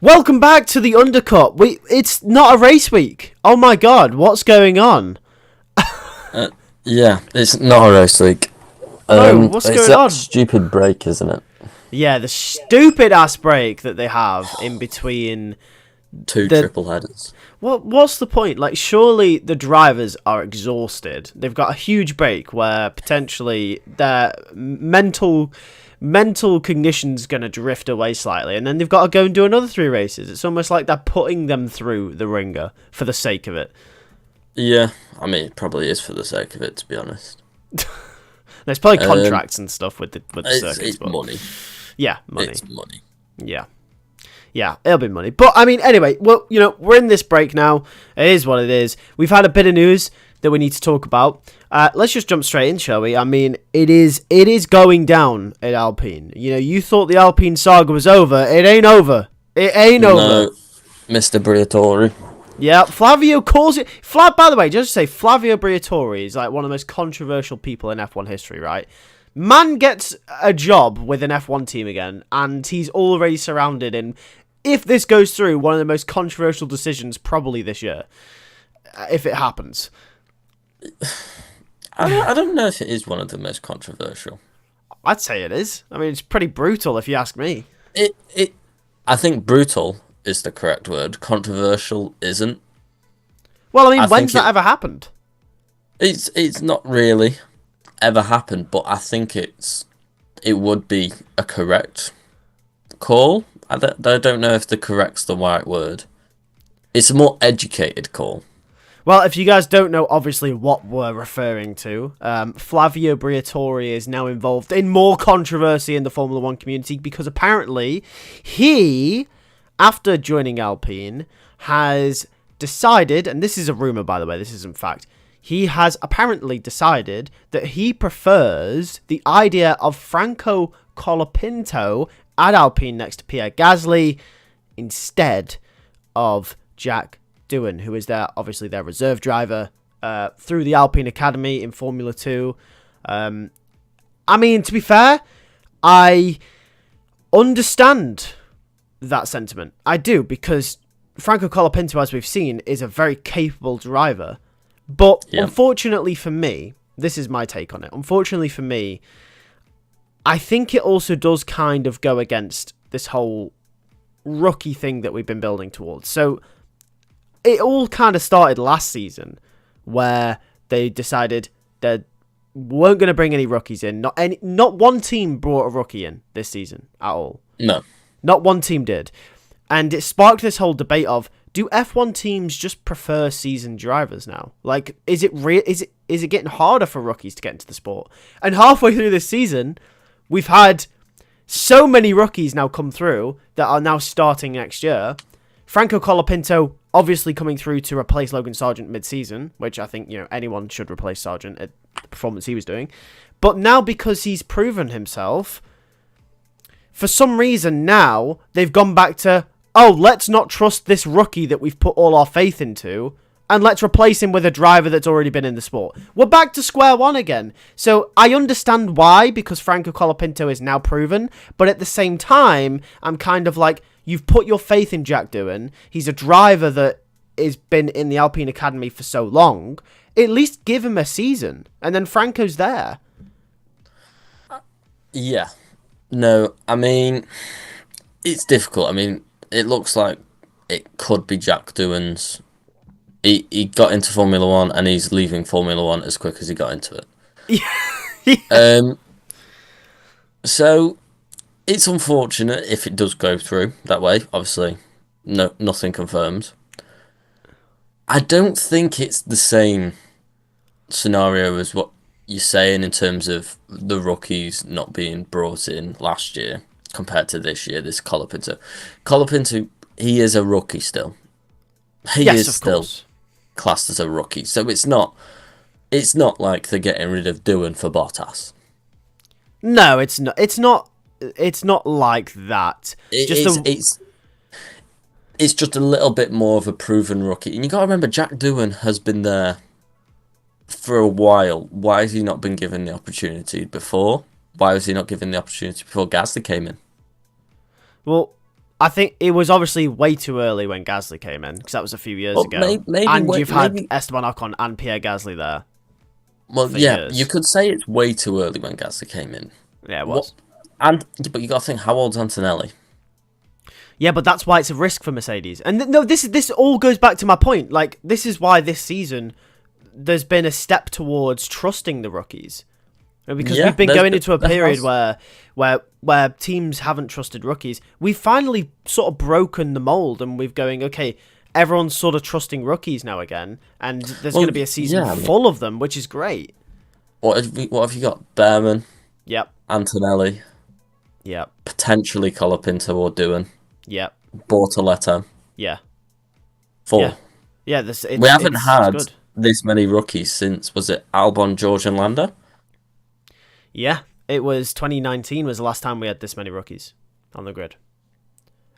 Welcome back to the Undercut. It's not a race week. Oh my god, what's going on? Yeah, it's not a race week. No, what's it's going on? Stupid break, isn't it? Yeah, the stupid ass break that they have in between. Two triple headers. What's the point? Like, surely the drivers are exhausted. They've got a huge break where potentially their mental cognition's going to drift away slightly, and then they've got to go and do another 3 races. It's almost like they're putting them through the ringer for the sake of it. Yeah, I mean, it probably is for the sake of it, to be honest. There's probably contracts and stuff with the circuits. It's money. Yeah, money. It's money. Yeah, it'll be money. But, I mean, anyway, well, we're in this break now. It is what it is. We've had a bit of news that we need to talk about. Let's just jump straight in, shall we? I mean, it is going down at Alpine. You thought the Alpine saga was over. It ain't over. It ain't over. No, Mr. Briatore. Yeah, Flavio calls it... By the way, just to say, Flavio Briatore is like one of the most controversial people in F1 history, right? Man gets a job with an F1 team again, and he's already surrounded in, if this goes through, one of the most controversial decisions probably this year, if it happens. I don't know if it is one of the most controversial. I'd say it is. I mean, it's pretty brutal if you ask me. I think brutal is the correct word. Controversial isn't. Well, I mean, when's that ever happened? It's not really ever happened, but I think it would be a correct call. I don't know if the correct's the right word. It's a more educated call. Well, if you guys don't know, obviously, what we're referring to, Flavio Briatore is now involved in more controversy in the Formula 1 community because apparently he, after joining Alpine, has decided, and this is a rumour, by the way, this isn't fact, he has apparently decided that he prefers the idea of Franco Colipinto at Alpine next to Pierre Gasly instead of Jack Doohan, who is obviously their reserve driver through the Alpine Academy in Formula 2. I mean, to be fair, I understand that sentiment. I do, because Franco Colipinto, as we've seen, is a very capable driver. But unfortunately for me, this is my take on it. Unfortunately for me, I think it also does kind of go against this whole rookie thing that we've been building towards. So it all kind of started last season where they decided they weren't going to bring any rookies in. Not one team brought a rookie in this season at all. No. Not one team did. And it sparked this whole debate of, do F1 teams just prefer seasoned drivers now? Like, is it getting harder for rookies to get into the sport? And halfway through this season, we've had so many rookies now come through that are now starting next year. Franco Colipinto obviously coming through to replace Logan Sargent mid-season, which I think anyone should replace Sargent at the performance he was doing. But now, because he's proven himself, for some reason now they've gone back to, let's not trust this rookie that we've put all our faith into, and let's replace him with a driver that's already been in the sport. We're back to square one again. So I understand why, because Franco Colipinto is now proven, but at the same time, I'm kind of like, you've put your faith in Jack Doohan. He's a driver that has been in the Alpine Academy for so long. At least give him a season, and then Franco's there. Yeah. No, I mean, it's difficult. I mean, it looks like it could be Jack Doohan's. He got into Formula 1 and he's leaving Formula 1 as quick as he got into it. Yeah. So it's unfortunate if it does go through that way. Obviously, nothing confirmed. I don't think it's the same scenario as what you're saying in terms of the rookies not being brought in last year compared to this year, this Colipinto. Colipinto, he is a rookie still. He is still classed as a rookie. So it's not like they're getting rid of Doohan for Bottas. No, it's not. It's not like that. It's just a little bit more of a proven rookie. And you got to remember, Jack Doohan has been there for a while. Why has he not been given the opportunity before? Why was he not given the opportunity before Gasly came in? Well, I think it was obviously way too early when Gasly came in, because that was a few years ago. You've had Esteban Ocon and Pierre Gasly there. Well, for yeah, years. you could say it's way too early when Gasly came in. Yeah, it was. But you got to think, how old's Antonelli? Yeah, but that's why it's a risk for Mercedes. And no, this all goes back to my point. Like, this is why this season there's been a step towards trusting the rookies. Because we've been going into a period where teams haven't trusted rookies. We've finally sort of broken the mold, and we've going, okay, everyone's sort of trusting rookies now again, and there's going to be a season full of them, which is great. What have you got? Behrman. Yep. Antonelli. Yep. Potentially Colipinto or Doohan. Yep. Bortoletto. Yeah. 4. Yeah. We haven't had this many rookies since, was it Albon, George and Lando? Yeah. It was 2019 was the last time we had this many rookies on the grid.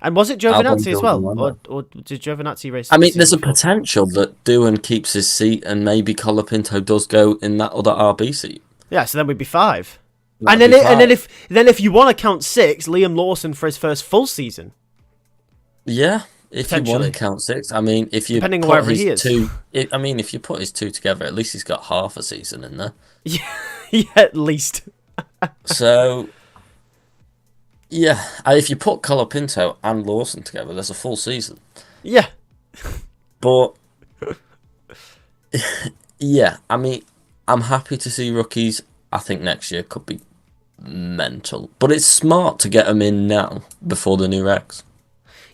And was it Giovinazzi as well? Or did Giovinazzi race? I mean, there's a potential that Doohan keeps his seat and maybe Colipinto does go in that other RB seat. Yeah, so then we'd be 5. And then if you want to count 6, Liam Lawson for his first full season. Yeah, if you want to count 6. I mean, if you depending on wherever he is. If you put his 2 together, at least he's got half a season in there. Yeah, at least. So, yeah, if you put Colipinto and Lawson together, there's a full season. Yeah. But, yeah, I mean, I'm happy to see rookies. I think next year could be mental. But it's smart to get them in now, before the new regs.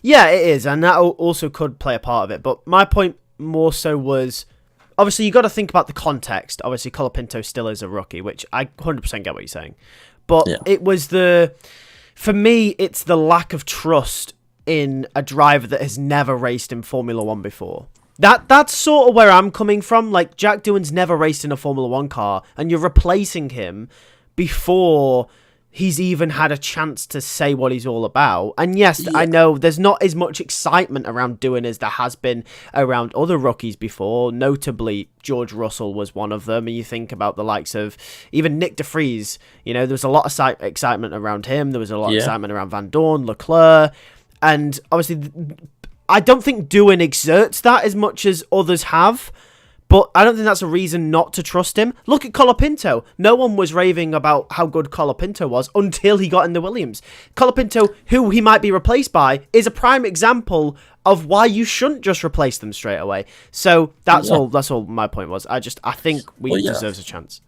Yeah, it is, and that also could play a part of it. But my point more so was, obviously, you got to think about the context. Obviously, Colapinto still is a rookie, which I 100% get what you're saying. But it was for me, it's the lack of trust in a driver that has never raced in Formula 1 before. That's sort of where I'm coming from. Like, Jack Doohan's never raced in a Formula 1 car, and you're replacing him before he's even had a chance to say what he's all about. And yes, I know there's not as much excitement around Doohan as there has been around other rookies before. Notably, George Russell was one of them. And you think about the likes of even Nick de Vries. You know, there was a lot of excitement around him. There was a lot of excitement around Van Dorn, Leclerc. And obviously, I don't think Doohan exerts that as much as others have. But I don't think that's a reason not to trust him. Look at Colapinto. No one was raving about how good Colapinto was until he got in the Williams. Colapinto, who he might be replaced by, is a prime example of why you shouldn't just replace them straight away. So that's all. That's all my point was. I think we deserves a chance.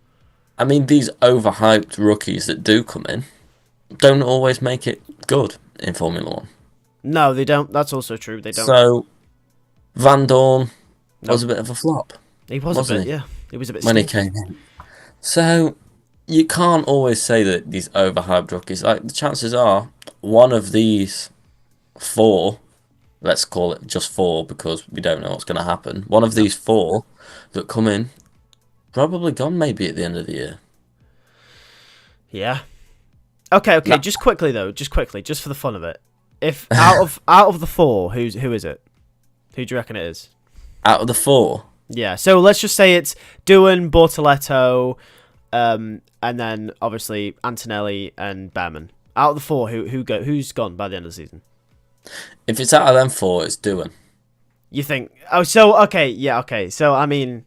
I mean, these overhyped rookies that do come in don't always make it good in Formula 1. No, they don't. That's also true. They don't. So Van Dorn was a bit of a flop. He was a bit, yeah. He was a bit when he came in. So you can't always say that these overhyped rookies. Like, the chances are one of these 4, let's call it just 4 because we don't know what's going to happen. One of these 4 that come in, probably gone maybe at the end of the year. Yeah. Okay. No. Just quickly, just for the fun of it. If out of the 4, who is it? Who do you reckon it is? Out of the 4. Yeah, so let's just say it's Doohan, Bortoletto, and then obviously Antonelli and Behrman. Out of the 4, who's gone by the end of the season? If it's out of them 4, it's Doohan. You think? Oh, so okay. So I mean,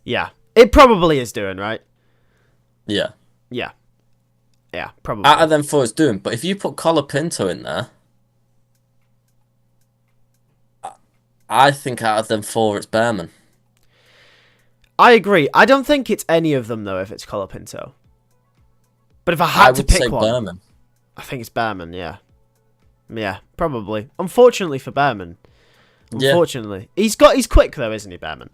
yeah, it probably is Doohan, right? Yeah, probably. Out of them 4, it's Doohan. But if you put Colapinto in there, I think out of them 4, it's Behrman. I agree. I don't think it's any of them, though, if it's Colapinto. But if I had to pick one, Behrman. I think it's Behrman, yeah. Yeah, probably. Unfortunately for Behrman. Unfortunately. Yeah. He's quick, though, isn't he, Behrman?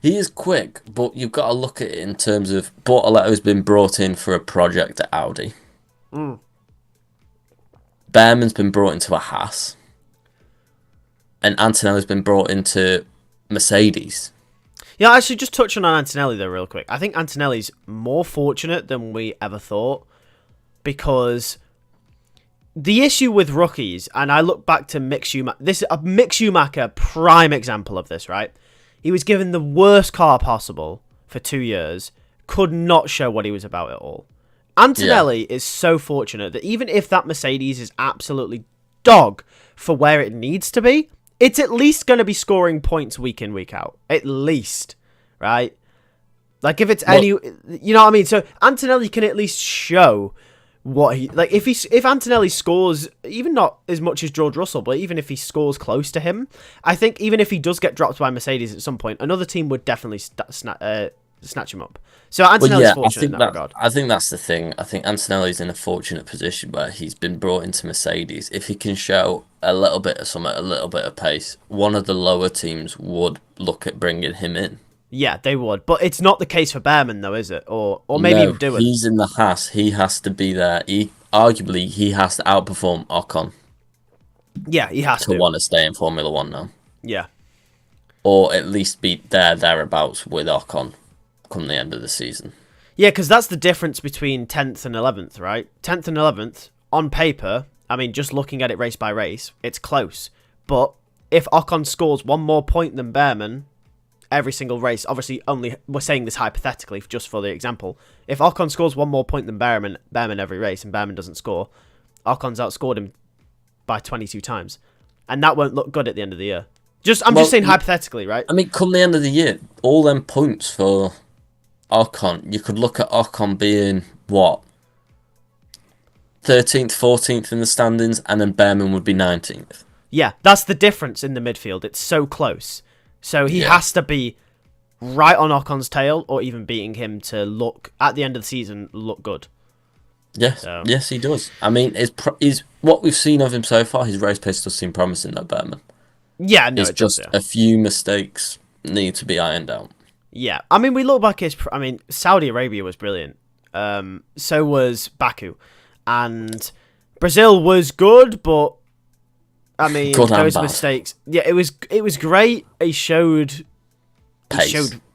He is quick, but you've got to look at it in terms of Bortoletto's been brought in for a project at Audi. Behrman's been brought into a Haas. And Antonelli's been brought into Mercedes. Yeah, actually, just touching on Antonelli, though, real quick. I think Antonelli's more fortunate than we ever thought. Because the issue with rookies, and I look back to Mick Schumacher. Mick Schumacher, prime example of this, right? He was given the worst car possible for 2 years. Could not show what he was about at all. Antonelli is so fortunate that even if that Mercedes is absolutely dog for where it needs to be, it's at least going to be scoring points week in, week out. At least, right? Like, if it's you know what I mean? So Antonelli can at least show what he, like, if Antonelli scores, even not as much as George Russell, but even if he scores close to him, I think even if he does get dropped by Mercedes at some point, another team would definitely snatch him up. So Antonelli's fortunate in that regard. I think that's the thing. I think Antonelli's in a fortunate position where he's been brought into Mercedes. If he can show a little bit of something, a little bit of pace, one of the lower teams would look at bringing him in. Yeah, they would. But it's not the case for Behrman, though, is it? Or maybe even do it. He's in the Haas. He has to be there. Arguably, he has to outperform Ocon. Yeah, he has to want to stay in Formula 1 now. Yeah. Or at least be thereabouts with Ocon come the end of the season. Yeah, because that's the difference between 10th and 11th, right? 10th and 11th, on paper, I mean, just looking at it race by race, it's close. But if Ocon scores one more point than Behrman every single race, obviously we're saying this hypothetically, just for the example, if Ocon scores one more point than Behrman every race and Behrman doesn't score, Ocon's outscored him by 22 times. And that won't look good at the end of the year. I'm just saying hypothetically, right? I mean, come the end of the year, all them points for Ocon, you could look at Ocon being, 13th, 14th in the standings, and then Behrman would be 19th. Yeah, that's the difference in the midfield. It's so close. So he has to be right on Ocon's tail, or even beating him to look, at the end of the season, look good. Yes, yes, he does. I mean, what we've seen of him so far, his race pace does seem promising, though, Behrman. Yeah, no, it's just a few mistakes need to be ironed out. Yeah, I mean, we look back at Saudi Arabia was brilliant. So was Baku. And Brazil was good, but I mean, those mistakes. Yeah, it was great. He showed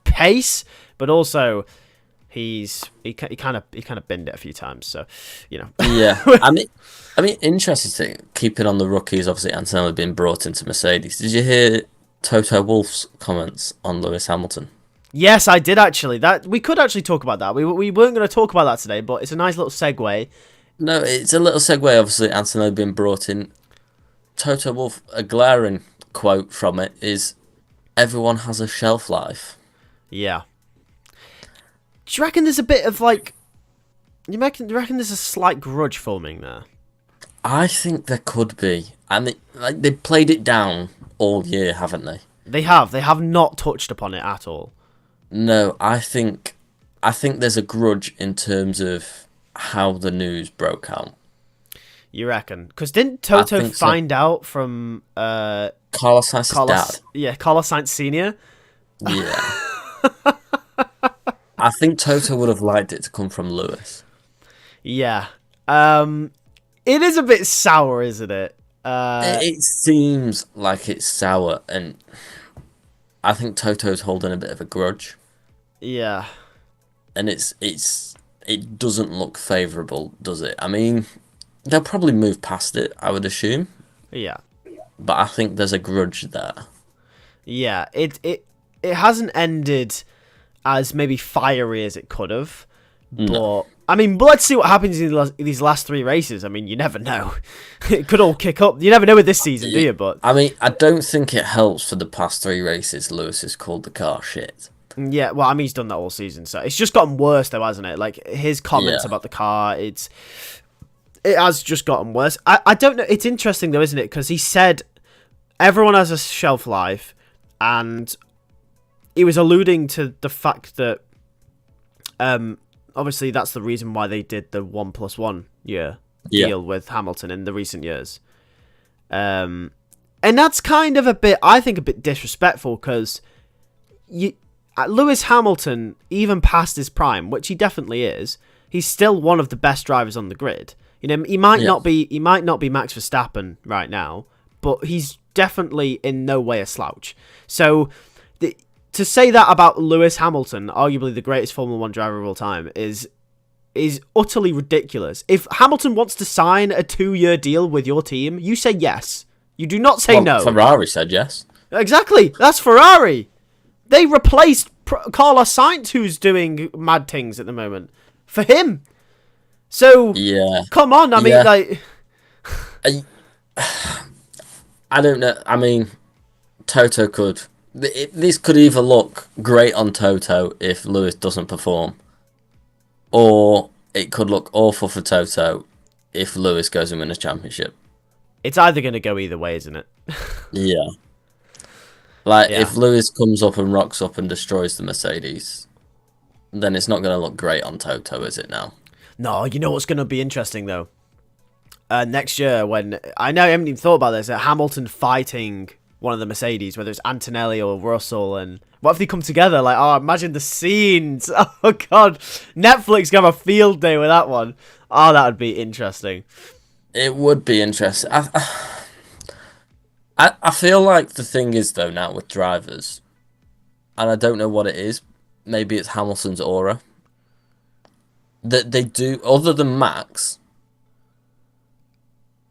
pace, but also he kind of binned it a few times. So, you know. Yeah, I mean, interesting. Keeping on the rookies, obviously Antonelli being brought into Mercedes. Did you hear Toto Wolff's comments on Lewis Hamilton? Yes, I did actually. That we could actually talk about that. We weren't going to talk about that today, but it's a nice little segue. No, it's a little segue. Obviously, Antonelli being brought in. Toto Wolff, a glaring quote from it is, "Everyone has a shelf life." Yeah. Do you reckon there's a bit of like? Do you reckon there's a slight grudge forming there? I think there could be, and they played it down all year, haven't they? They have. They have not touched upon it at all. No, I think there's a grudge in terms of how the news broke out. You reckon? Because didn't Toto find out from Carlos Sainz's dad? Yeah, Carlos Sainz Sr. Yeah. I think Toto would have liked it to come from Lewis. Yeah. It is a bit sour, isn't it? It seems like it's sour, and I think Toto's holding a bit of a grudge. Yeah. And it doesn't look favourable, does it? I mean, they'll probably move past it, I would assume. Yeah. But I think there's a grudge there. Yeah, it hasn't ended as maybe fiery as it could have. No. But I mean, let's see what happens in these last three races. I mean, you never know. It could all kick up. You never know with this season, do you? But I mean, I don't think it helps for the past three races. Lewis has called the car shit. Yeah, well, I mean, he's done that all season, so it's just gotten worse, though, hasn't it? Like his comments about the car, it has just gotten worse. I don't know. It's interesting though, isn't it? Because he said everyone has a shelf life, and he was alluding to the fact that, obviously, that's the reason why they did the 1+1 year deal with Hamilton in the recent years. And that's kind of I think, a bit disrespectful, because Lewis Hamilton, even past his prime, which he definitely is, he's still one of the best drivers on the grid. You know, he might not be Max Verstappen right now, but he's definitely in no way a slouch. So to say that about Lewis Hamilton, arguably the greatest Formula 1 driver of all time, is utterly ridiculous. If Hamilton wants to sign a 2-year deal with your team, you say yes. You do not say no. Ferrari said yes. Exactly. That's Ferrari. They replaced Carlos Sainz, who's doing mad things at the moment, for him. So, come on. I mean, like... I don't know. I mean, Toto could. This could either look great on Toto if Lewis doesn't perform, or it could look awful for Toto if Lewis goes and wins a championship. It's either going to go either way, isn't it? Yeah. Like, Yeah. if Lewis comes up and rocks up and destroys the Mercedes, then it's not going to look great on Toto, is it now? No, you know what's going to be interesting, though? Next year, when... I know I haven't even thought about this. Hamilton fighting one of the Mercedes, whether it's Antonelli or Russell, and... What if they come together? Like, oh, imagine the scenes. Oh, God. Netflix can have a field day with that one. Oh, that would be interesting. It would be interesting. I feel like the thing is, though, now with drivers, and I don't know what it is, maybe it's Hamilton's aura, that they do, other than Max,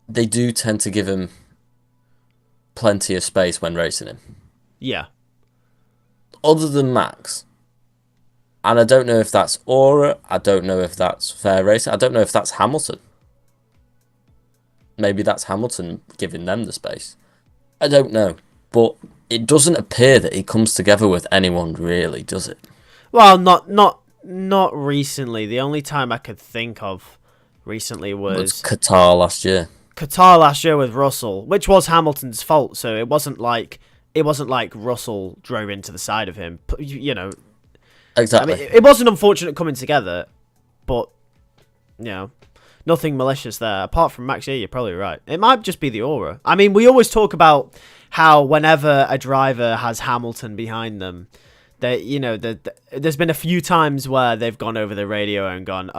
they do tend to give him plenty of space when racing him. Yeah. Other than Max, and I don't know if that's aura, I don't know if that's fair racing, I don't know if that's Hamilton. Maybe that's Hamilton giving them the space. I don't know, but it doesn't appear that he comes together with anyone really, does it? Well, not recently. The only time I could think of recently was Qatar last year. Qatar last year with Russell, which was Hamilton's fault. So it wasn't like Russell drove into the side of him. You know, Exactly. I mean, it wasn't unfortunate coming together, but you know, nothing malicious there. Apart from Max, yeah, you're probably right. It might just be the aura. I mean, we always talk about how whenever a driver has Hamilton behind them, that there's been a few times where they've gone over the radio and gone,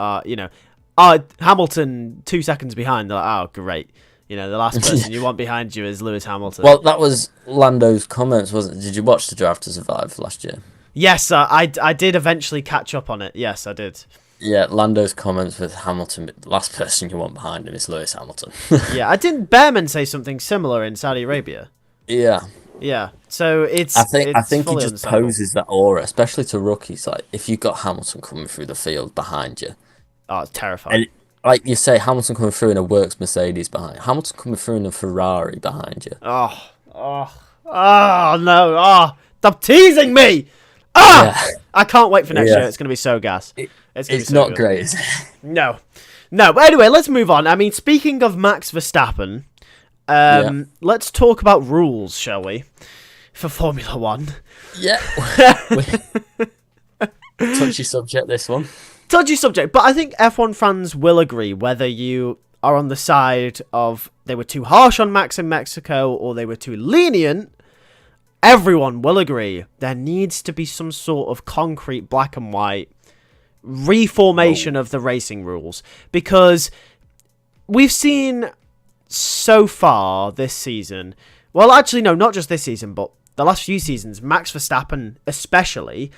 Hamilton 2 seconds behind. They're like, oh, great. The last person you want behind you is Lewis Hamilton. Well, that was Lando's comments, wasn't it? Did you watch the Drive to Survive last year? Yes, I did eventually catch up on it. Yes, I did. Yeah, Lando's comments with Hamilton, the last person you want behind him is Lewis Hamilton. Yeah, I didn't Behrman say something similar in Saudi Arabia? Yeah. Yeah, so I think he just poses that aura, especially to rookies. Like, if you've got Hamilton coming through the field behind you. Oh, it's terrifying. And, like you say, Hamilton coming through in a works Mercedes behind you. Hamilton coming through in a Ferrari behind you. No. Stop teasing me! Yeah. I can't wait for next year. It's going to be so gas. It's not great, is it? No. But anyway, let's move on. I mean, speaking of Max Verstappen, let's talk about rules, shall we? For Formula One. Yeah. Touchy subject, this one. Touchy subject, but I think F1 fans will agree whether you are on the side of they were too harsh on Max in Mexico or they were too lenient. Everyone will agree there needs to be some sort of concrete black and white reformation of the racing rules, because we've seen so far this season, well, actually no, not just this season, but the last few seasons, Max Verstappen especially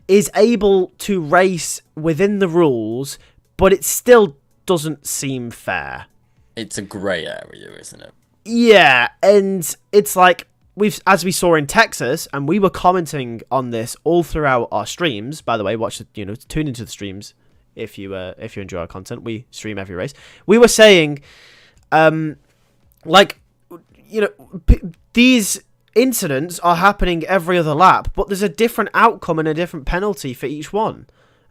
is able to race within the rules, but it still doesn't seem fair. It's a grey area, isn't it? Yeah, and it's like as we saw in Texas, and we were commenting on this all throughout our streams. By the way, tune into the streams if you enjoy our content. We stream every race. We were saying, these incidents are happening every other lap, but there's a different outcome and a different penalty for each one,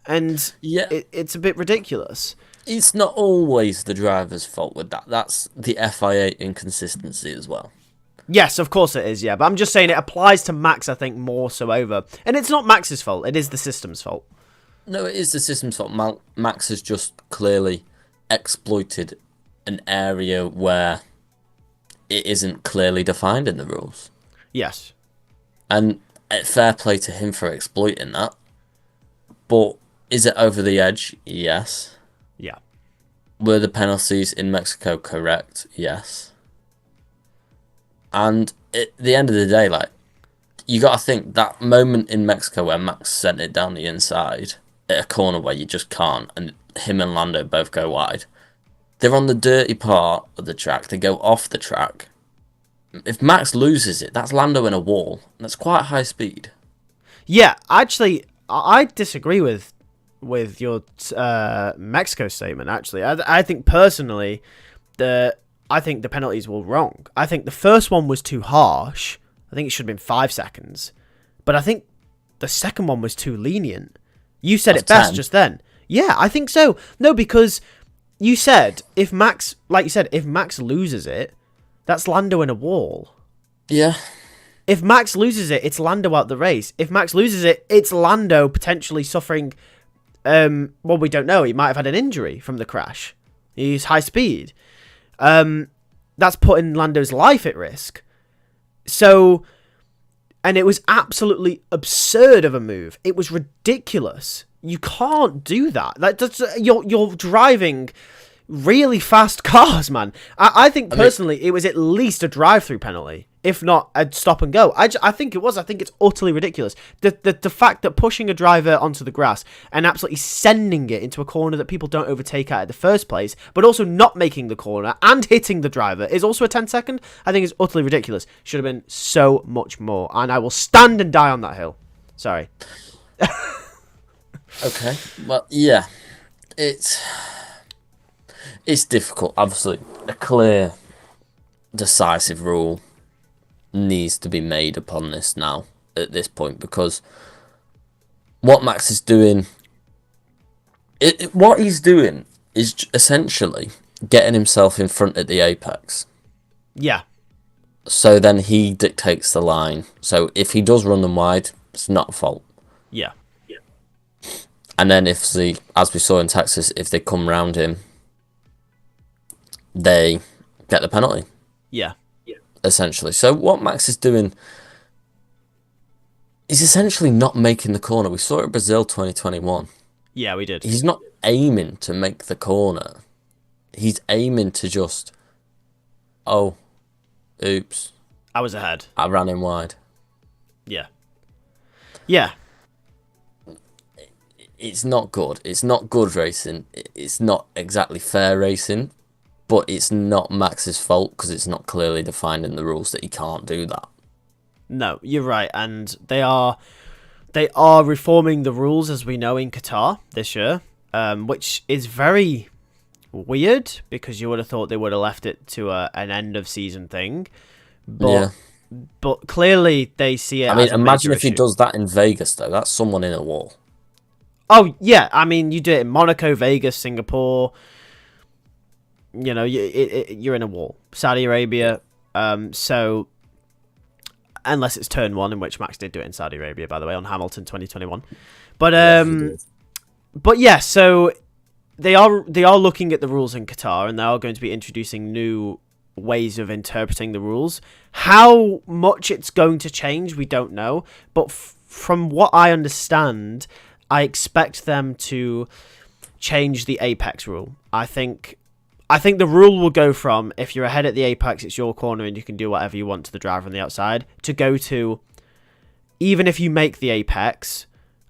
and it's a bit ridiculous. It's not always the driver's fault with that. That's the FIA inconsistency as well. Yes, of course it is, yeah. But I'm just saying it applies to Max, I think, more so over. And it's not Max's fault. It is the system's fault. No, it is the system's fault. Max has just clearly exploited an area where it isn't clearly defined in the rules. Yes. And fair play to him for exploiting that. But is it over the edge? Yes. Yeah. Were the penalties in Mexico correct? Yes. And at the end of the day, you got to think that moment in Mexico where Max sent it down the inside at a corner where you just can't, and him and Lando both go wide. They're on the dirty part of the track. They go off the track. If Max loses it, that's Lando in a wall. That's quite high speed. Yeah, actually, I disagree with your Mexico statement, actually. I think personally that I think the penalties were wrong. I think the first one was too harsh. I think it should have been 5 seconds. But I think the second one was too lenient. You said it best 10. just then. Yeah, I think so. No, because you said if Max loses it, that's Lando in a wall. Yeah. If Max loses it, it's Lando out the race. If Max loses it, it's Lando potentially suffering. Well, we don't know. He might have had an injury from the crash. He's high speed. That's putting Lando's life at risk. So, and it was absolutely absurd of a move. It was ridiculous. You can't do that. You're driving really fast cars, man. I think personally it was at least a drive-through penalty, if not a stop and go. I think it was. I think it's utterly ridiculous. The fact that pushing a driver onto the grass and absolutely sending it into a corner that people don't overtake at the first place, but also not making the corner and hitting the driver is also a 10-second. I think it's utterly ridiculous. Should have been so much more. And I will stand and die on that hill. Sorry. Okay. Well, yeah. It's difficult. Obviously, a clear, decisive rule needs to be made upon this now, at this point, because what Max is doing, what he's doing is essentially getting himself in front at the apex. Yeah. So then he dictates the line. So if he does run them wide, it's not a fault. Yeah. And then as we saw in Texas, if they come round him, they get the penalty. Yeah. Essentially. So what Max is doing is essentially not making the corner. We saw it at Brazil 2021. Yeah, we did. He's not aiming to make the corner. He's aiming to just, oh, oops. I was ahead. I ran him wide. Yeah. Yeah. It's not good. It's not good racing. It's not exactly fair racing. But it's not Max's fault because it's not clearly defined in the rules that he can't do that. No, you're right, and they are reforming the rules as we know in Qatar this year, which is very weird because you would have thought they would have left it to an end of season thing, but clearly they see it. I mean, imagine if he does that in Vegas though. That's someone in a wall. Oh yeah, I mean you do it in Monaco, Vegas, Singapore. You know, you're in a wall. Saudi Arabia, so unless it's turn one, in which Max did do it in Saudi Arabia, by the way, on Hamilton 2021. But yeah, so they are looking at the rules in Qatar, and they are going to be introducing new ways of interpreting the rules. How much it's going to change, we don't know. But from what I understand, I expect them to change the apex rule. I think the rule will go from, if you're ahead at the apex, it's your corner and you can do whatever you want to the driver on the outside, to go to, even if you make the apex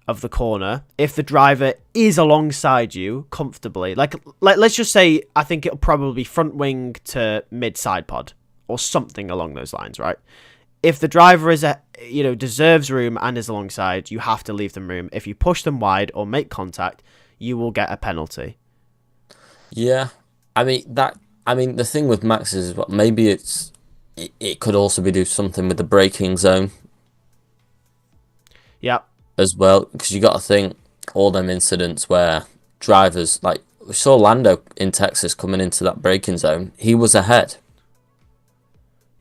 of the corner, if the driver is alongside you comfortably, like let's just say, I think it'll probably be front wing to mid side pod or something along those lines, right? If the driver deserves room and is alongside, you have to leave them room. If you push them wide or make contact, you will get a penalty. Yeah. I mean the thing with Max is maybe it could also be do something with the braking zone. Yeah. As well, because you got to think all them incidents where drivers, like we saw Lando in Texas coming into that braking zone, he was ahead.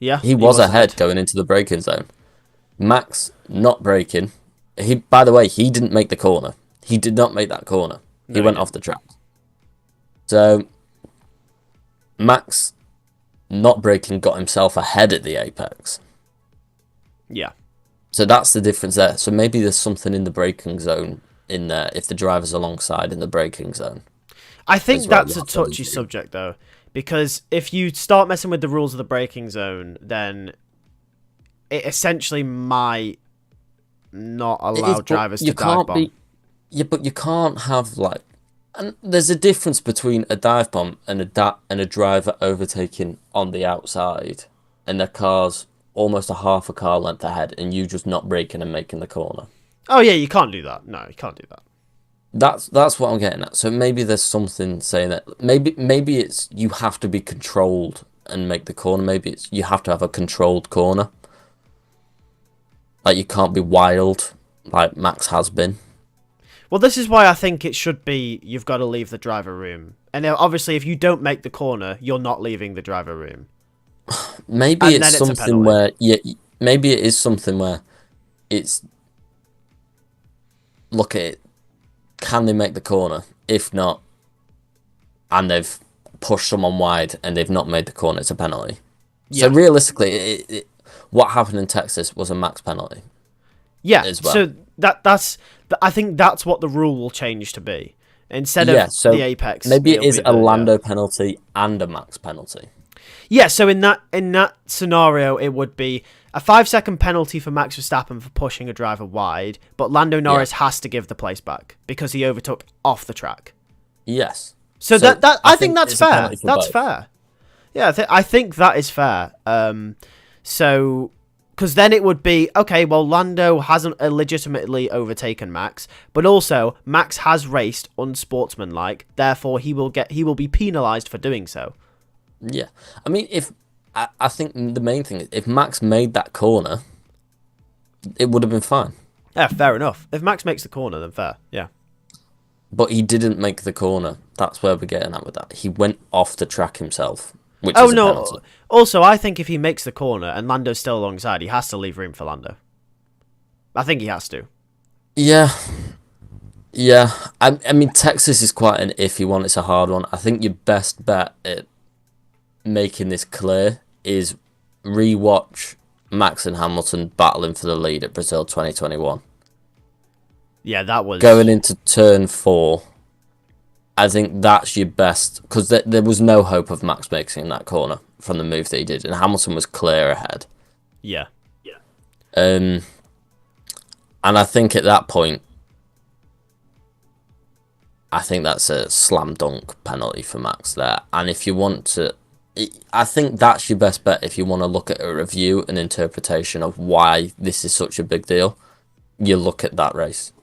Yeah. He was ahead going into the braking zone. Max not braking. By the way, he didn't make the corner. He did not make that corner. He went off the track. So Max not braking got himself ahead at the apex. Yeah. So that's the difference there. So maybe there's something in the braking zone in there if the driver's alongside in the braking zone. I think that's a touchy subject though, because if you start messing with the rules of the braking zone, then it essentially might not allow drivers to dive bomb. Yeah, but you can't have and there's a difference between a dive bomb and a driver overtaking on the outside, and their car's almost a half a car length ahead, and you just not braking and making the corner. Oh yeah, you can't do that. No, you can't do that. That's what I'm getting at. So maybe there's something saying that maybe it's you have to be controlled and make the corner. Maybe you have to have a controlled corner. Like, you can't be wild like Max has been. Well, this is why I think it should be you've got to leave the driver room. And obviously, if you don't make the corner, you're not leaving the driver room. Maybe it's something where maybe it is something where it's look at it. Can they make the corner? If not, and they've pushed someone wide and they've not made the corner, it's a penalty. Yeah. So realistically, what happened in Texas was a Max penalty. Yeah. As well. So that's I think that's what the rule will change to be instead of the apex. Maybe it is a Lando penalty and a Max penalty. Yeah. So in that scenario, it would be a 5-second penalty for Max Verstappen for pushing a driver wide, but Lando Norris has to give the place back because he overtook off the track. Yes. So that I think that's fair. That's fair. Yeah, I think that is fair. So, because then it would be, okay, well, Lando hasn't legitimately overtaken Max, but also Max has raced unsportsmanlike, therefore he will be penalised for doing so. Yeah. I mean, I think the main thing is, if Max made that corner, it would have been fine. Yeah, fair enough. If Max makes the corner, then fair, yeah. But he didn't make the corner. That's where we're getting at with that. He went off the track himself, which is a penalty. Also, I think if he makes the corner and Lando's still alongside, he has to leave room for Lando. I think he has to. Yeah. Yeah. I mean, Texas is quite an iffy one. It's a hard one. I think your best bet at making this clear is rewatch Max and Hamilton battling for the lead at Brazil 2021. Yeah, that was... Going into turn 4, I think that's your best... Because there was no hope of Max making that corner from the move that he did, and Hamilton was clear ahead. Yeah. And I think at that point, I think that's a slam dunk penalty for Max there. And if you want to... I think that's your best bet if you want to look at a review and interpretation of why this is such a big deal. You look at that race.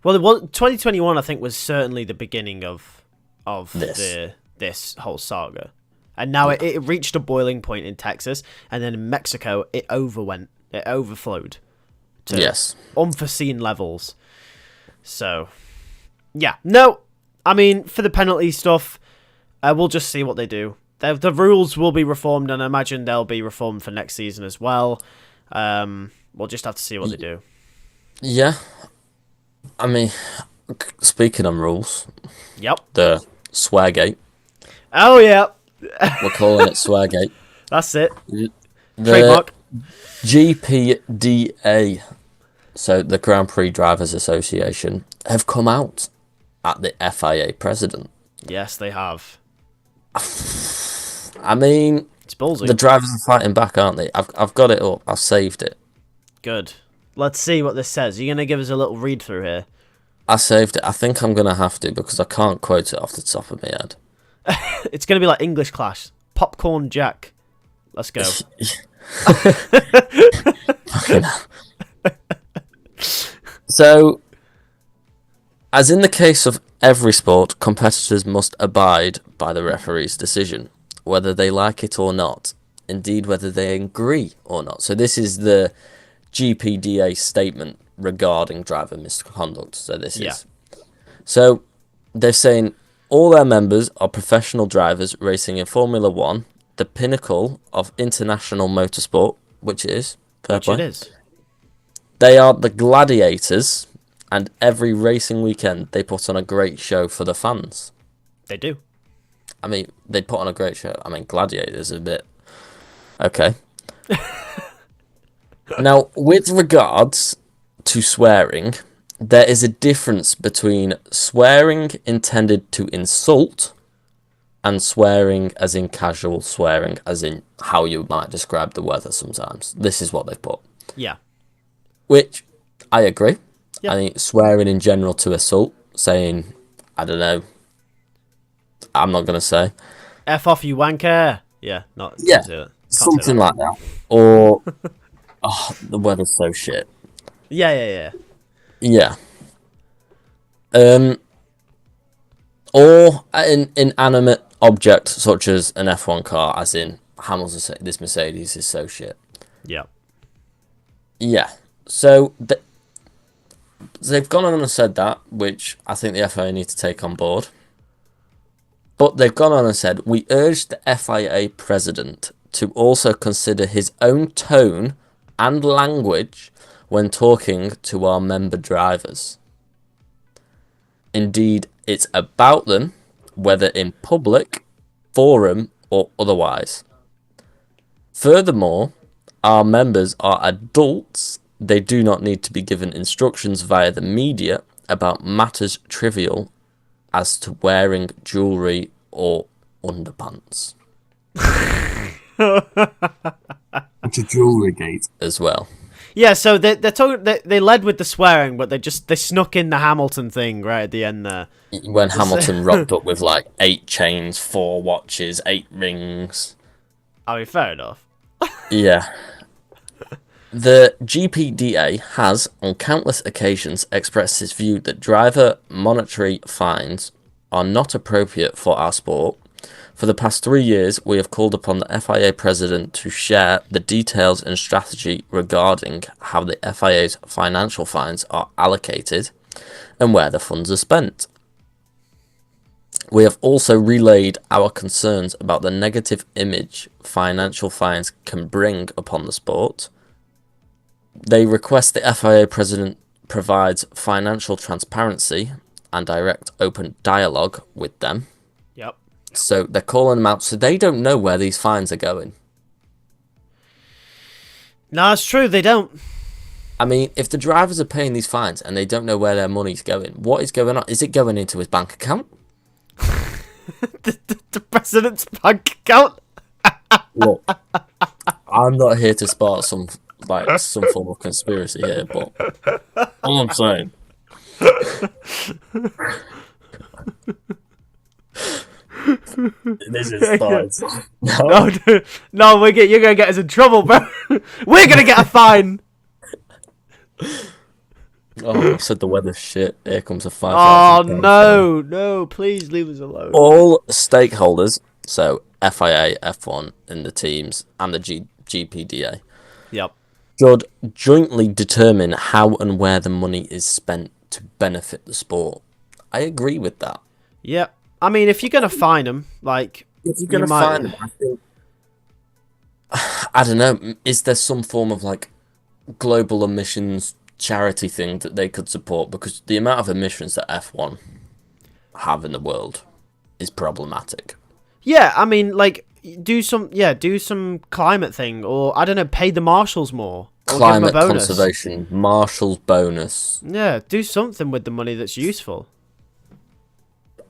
Well, 2021, I think, was certainly the beginning of this whole saga. And now it reached a boiling point in Texas, and then in Mexico, it overflowed to unforeseen levels. So, yeah. No, I mean, for the penalty stuff, we'll just see what they do. The rules will be reformed, and I imagine they'll be reformed for next season as well. We'll just have to see what they do. Yeah. I mean, speaking on rules. Yep. The Sweargate. Oh, yeah. We're calling it Sweargate. That's it. The Trademark. GPDA, so the Grand Prix Drivers Association, have come out at the FIA president. Yes, they have. I mean, it's ballsy. The drivers are fighting back, aren't they? I've got it up. I've saved it. Good. Let's see what this says. Are you going to give us a little read through here? I saved it. I think I'm going to have to because I can't quote it off the top of my head. It's going to be like English class. Popcorn Jack. Let's go. So, as in the case of every sport, competitors must abide by the referee's decision, whether they like it or not. Indeed, whether they agree or not. So this is the GPDA statement regarding driver misconduct. So this is... So they're saying all their members are professional drivers racing in Formula 1, the pinnacle of international motorsport, which it is. Which it is. They are the gladiators, and every racing weekend they put on a great show for the fans. They do. I mean, they put on a great show. I mean, gladiators a bit... Okay. Now, with regards to swearing, there is a difference between swearing intended to insult and swearing as in casual swearing, as in how you might describe the weather sometimes. This is what they've put. Yeah. Which, I agree. Yeah. I think swearing in general to assault, saying, I don't know, I'm not going to say. F off, you wanker. Yeah, not. Yeah, something like that. Or, oh, the weather's so shit. Yeah. Yeah. Or an inanimate object such as an F1 car, as in Hamilton said this Mercedes is so shit. Yeah. Yeah. So they've gone on and said that, which I think the FIA need to take on board. But they've gone on and said, we urge the FIA president to also consider his own tone and language when talking to our member drivers. Indeed, it's about them, whether in public, forum, or otherwise. Furthermore, our members are adults. They do not need to be given instructions via the media about matters trivial as to wearing jewellery or underpants. It's a jewellery gate as well. Yeah, so they're talking. They led with the swearing, but they snuck in the Hamilton thing right at the end there. When Hamilton rocked up with like 8 chains, 4 watches, 8 rings. I mean, fair enough. Yeah. The GPDA has, on countless occasions, expressed its view that driver monetary fines are not appropriate for our sport. For the past 3 years, we have called upon the FIA president to share the details and strategy regarding how the FIA's financial fines are allocated and where the funds are spent. We have also relayed our concerns about the negative image financial fines can bring upon the sport. They request the FIA president provides financial transparency and direct open dialogue with them. Yep. So they're calling them out, so they don't know where these fines are going. No, it's true, they don't. I mean, if the drivers are paying these fines and they don't know where their money's going, what is going on? Is it going into his bank account? the president's bank account? Look, I'm not here to spark some form of conspiracy here, but all I'm saying. This is starts. No, you're gonna get us in trouble, bro. We're gonna get a fine. Oh, I said the weather's shit. Here comes a fine. Oh no, please leave us alone. All stakeholders, so FIA, F1, and the teams, and the GPDA, Yep. should jointly determine how and where the money is spent to benefit the sport. I agree with that. Yep. I mean, if you're gonna fine them, like, If you're gonna fine them, I think, I don't know. Is there some form of like global emissions charity thing that they could support? Because the amount of emissions that F1 have in the world is problematic. Yeah, I mean, like, do some climate thing, or I don't know, pay the marshals more. Or Climate give them a bonus. conservation, Marshall's bonus. Yeah, do something with the money that's useful.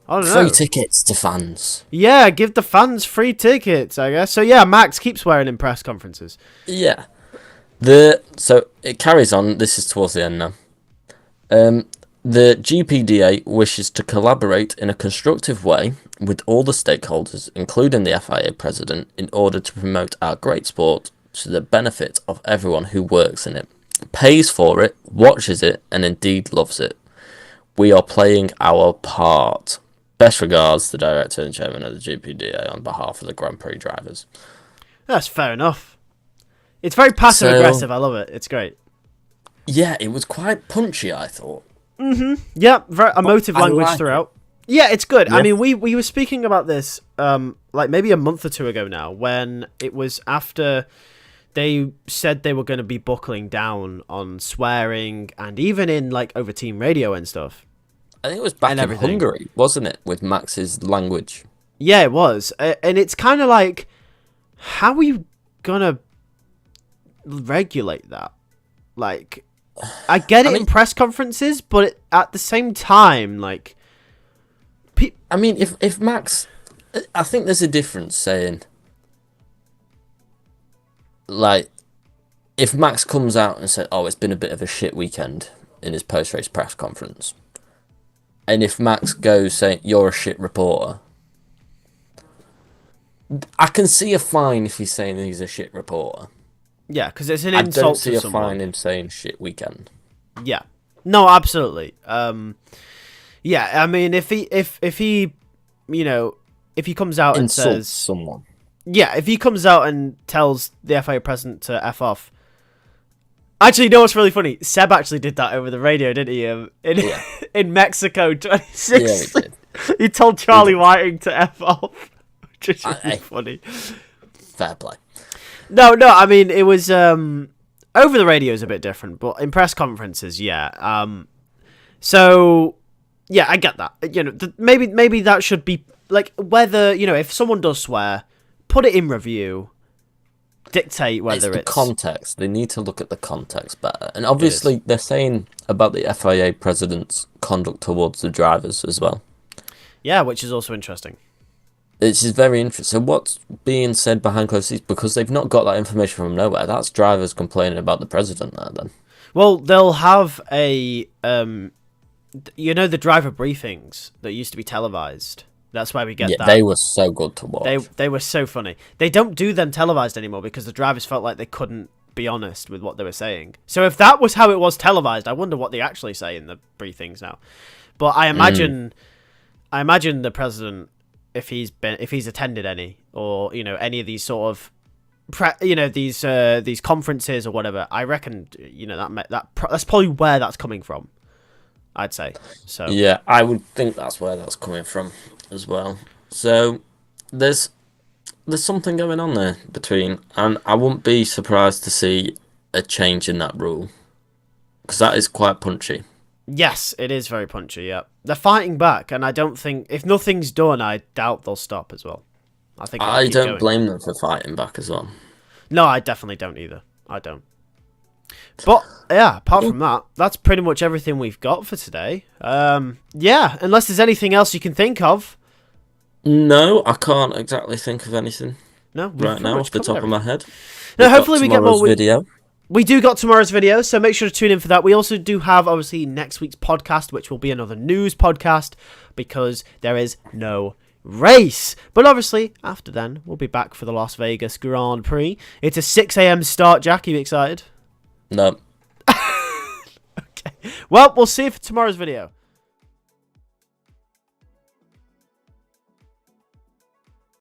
I don't know. Free tickets to fans. Yeah, give the fans free tickets, I guess. So yeah, Max keeps swearing in press conferences. Yeah. So it carries on. This is towards the end now. The GPDA wishes to collaborate in a constructive way with all the stakeholders, including the FIA president, in order to promote our great sport to the benefit of everyone who works in it, pays for it, watches it, and indeed loves it. We are playing our part. Best regards, the director and chairman of the GPDA on behalf of the Grand Prix drivers. That's fair enough. It's very passive aggressive. I love it. It's great. Yeah, it was quite punchy, I thought. Yeah, very emotive language like throughout. Yeah, it's good. Yeah. I mean, we were speaking about this like maybe a month or two ago now, when it was after they said they were going to be buckling down on swearing, and even in like over team radio and stuff. I think it was back in Hungary, wasn't it, with Max's language? Yeah, it was. And it's kind of like, how are you going to regulate that? Like, I get it in press conferences, but at the same time, like... I mean, if Max... I think there's a difference saying... Like, if Max comes out and said, oh, it's been a bit of a shit weekend in his post-race press conference, and if Max goes saying, you're a shit reporter, I can see a fine if he's saying he's a shit reporter. Yeah, because it's an insult to someone. I don't see a fine him saying shit weekend. Yeah. No, absolutely. Yeah, I mean, if he, you know, if he comes out and says someone. Yeah, if he comes out and tells the FIA president to F off. Actually, you know what's really funny? Seb actually did that over the radio, didn't he? In Mexico 2016. Yeah, he did. He told Charlie Whiting to F off, which is really funny. Fair play. No, I mean, it was... over the radio is a bit different, but in press conferences, yeah. So, yeah, I get that. You know, maybe that should be... Like, whether, you know, if someone does swear, put it in review... dictate whether it's context. They need to look at the context better. And obviously they're saying about the FIA president's conduct towards the drivers as well. Yeah, which is also interesting. It's very interesting. So what's being said behind closed seats, because they've not got that information from nowhere, that's drivers complaining about the president there then. Well, they'll have a you know, the driver briefings that used to be televised. That's why we get that. They were so good to watch. They were so funny. They don't do them televised anymore because the drivers felt like they couldn't be honest with what they were saying. So if that was how it was televised, I wonder what they actually say in the briefings now. But I imagine the president, if he's attended any, or you know, any of these sort of these conferences or whatever, I reckon, you know, that's probably where that's coming from, I'd say. So yeah, I would think that's where that's coming from as well. So there's something going on there between, and I wouldn't be surprised to see a change in that rule, because that is quite punchy. Yes, it is very punchy. Yeah, they're fighting back, and I don't think, if nothing's done, I doubt they'll stop as well. I don't blame them for fighting back as well. No, I definitely don't either. I don't. But yeah, apart from that, that's pretty much everything we've got for today. Yeah, unless there's anything else you can think of. No, I can't exactly think of anything. No, right now off the top of my head. No, hopefully we get more video. We do got tomorrow's video, so make sure to tune in for that. We also do have, obviously, next week's podcast, which will be another news podcast, because there is no race. But obviously, after then, we'll be back for the Las Vegas Grand Prix. It's a 6 a.m. start. Jack, are you excited? No. Okay. Well, we'll see you for tomorrow's video.